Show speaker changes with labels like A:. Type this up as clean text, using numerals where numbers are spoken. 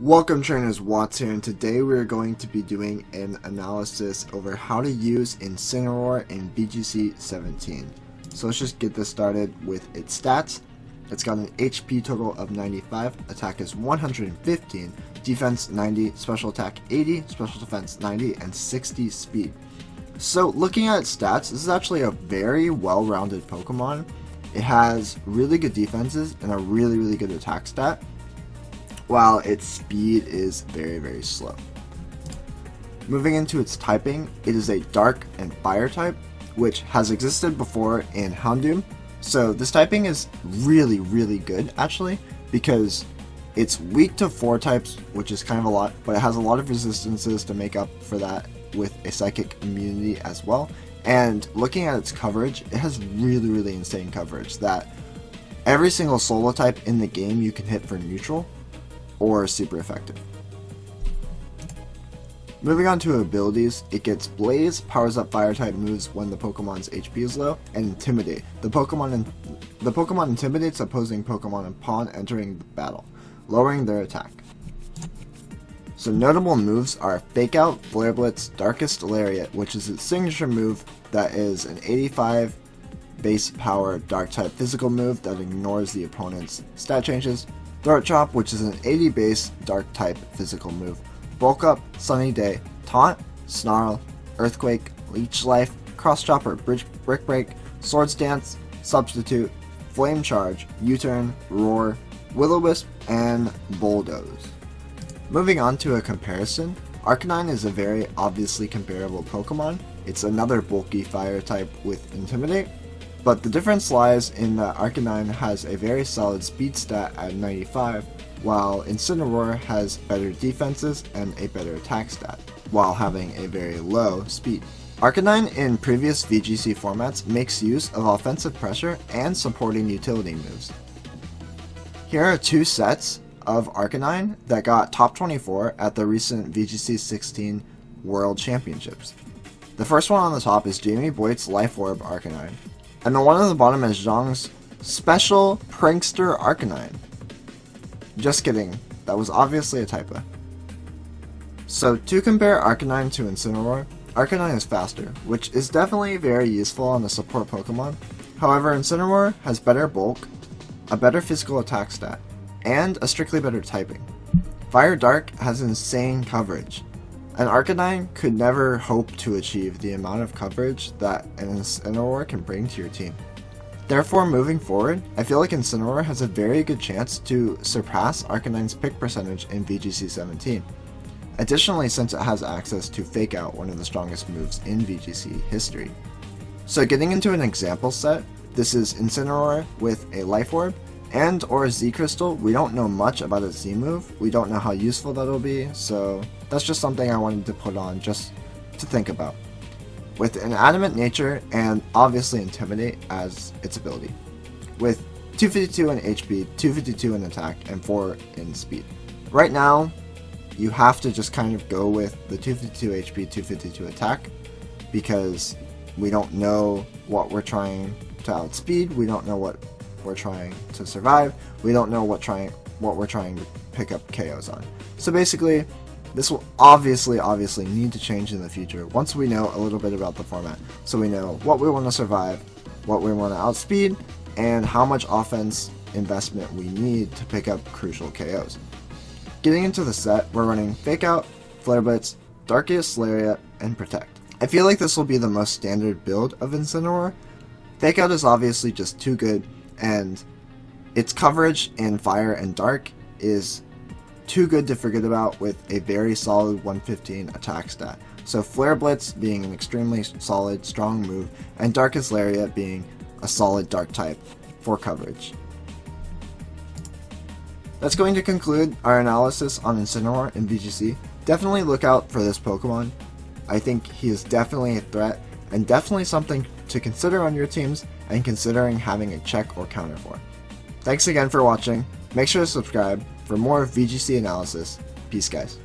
A: Welcome trainers, Watts here, and today we are going to be doing an analysis over how to use Incineroar in VGC 17. So let's just get this started with its stats. It's got an HP total of 95, attack is 115, defense 90, special attack 80, special defense 90, and 60 speed. So looking at its stats, this is actually a very well-rounded Pokemon. It has really good defenses and a really good attack stat, while its speed is very slow. Moving into its typing, it is a dark and fire type, which has existed before in Houndoom. So this typing is really good actually, because it's weak to 4 types, which is kind of a lot, but it has a lot of resistances to make up for that with a psychic immunity as well. And looking at its coverage, it has really insane coverage that every single solo type in the game you can hit for neutral or super effective. Moving on to abilities, it gets Blaze, powers up fire type moves when the Pokemon's HP is low, and Intimidate. The Pokemon intimidates opposing Pokemon upon entering the battle, lowering their attack. So notable moves are Fake Out, Flare Blitz, Darkest Lariat, which is its signature move that is an 85 base power dark type physical move that ignores the opponent's stat changes. Throat Chop, which is an 80 base dark type physical move. Bulk Up, Sunny Day, Taunt, Snarl, Earthquake, Leech Life, Cross Chopper, Brick Break, Swords Dance, Substitute, Flame Charge, U-Turn, Roar, Will-O-Wisp, and Bulldoze. Moving on to a comparison, Arcanine is a very obviously comparable Pokemon. It's another bulky fire type with Intimidate, but the difference lies in that Arcanine has a very solid speed stat at 95, while Incineroar has better defenses and a better attack stat, while having a very low speed. Arcanine in previous VGC formats makes use of offensive pressure and supporting utility moves. Here are 2 sets of Arcanine that got top 24 at the recent VGC 16 World Championships. The first one on the top is Jamie Boyd's Life Orb Arcanine, and the one on the bottom is Zhang's Special Prankster Arcanine. Just kidding, that was obviously a typo. So to compare Arcanine to Incineroar, Arcanine is faster, which is definitely very useful on the support Pokemon. However, Incineroar has better bulk, a better physical attack stat, and a strictly better typing. Fire Dark has insane coverage, and Arcanine could never hope to achieve the amount of coverage that an Incineroar can bring to your team. Therefore, moving forward, I feel like Incineroar has a very good chance to surpass Arcanine's pick percentage in VGC 17. Additionally, since it has access to Fake Out, one of the strongest moves in VGC history. So getting into an example set, this is Incineroar with a Life Orb and or a Z Crystal. We don't know much about a Z move, we don't know how useful that'll be, so that's just something I wanted to put on just to think about. With an Adamant Nature and obviously Intimidate as its ability, with 252 in HP, 252 in attack, and 4 in speed. Right now, you have to just kind of go with the 252 HP, 252 attack, because we don't know what we're trying to outspeed, we don't know what we're trying to survive, we don't know what we're trying to pick up KOs on. So basically, this will obviously need to change in the future once we know a little bit about the format, so we know what we want to survive, what we want to outspeed, and how much offense investment we need to pick up crucial KOs. Getting into the set, we're running Fake Out, Flare Blitz, Darkest Lariat, and Protect. I feel like this will be the most standard build of Incineroar. Fake Out is obviously just too good, and its coverage in Fire and Dark is too good to forget about with a very solid 115 attack stat. So Flare Blitz being an extremely solid, strong move, and Darkest Lariat being a solid dark type for coverage. That's going to conclude our analysis on Incineroar in VGC. Definitely look out for this Pokemon. I think he is definitely a threat, and definitely something to consider on your teams and considering having a check or counter for. Thanks again for watching. Make sure to subscribe for more VGC analysis. Peace, guys.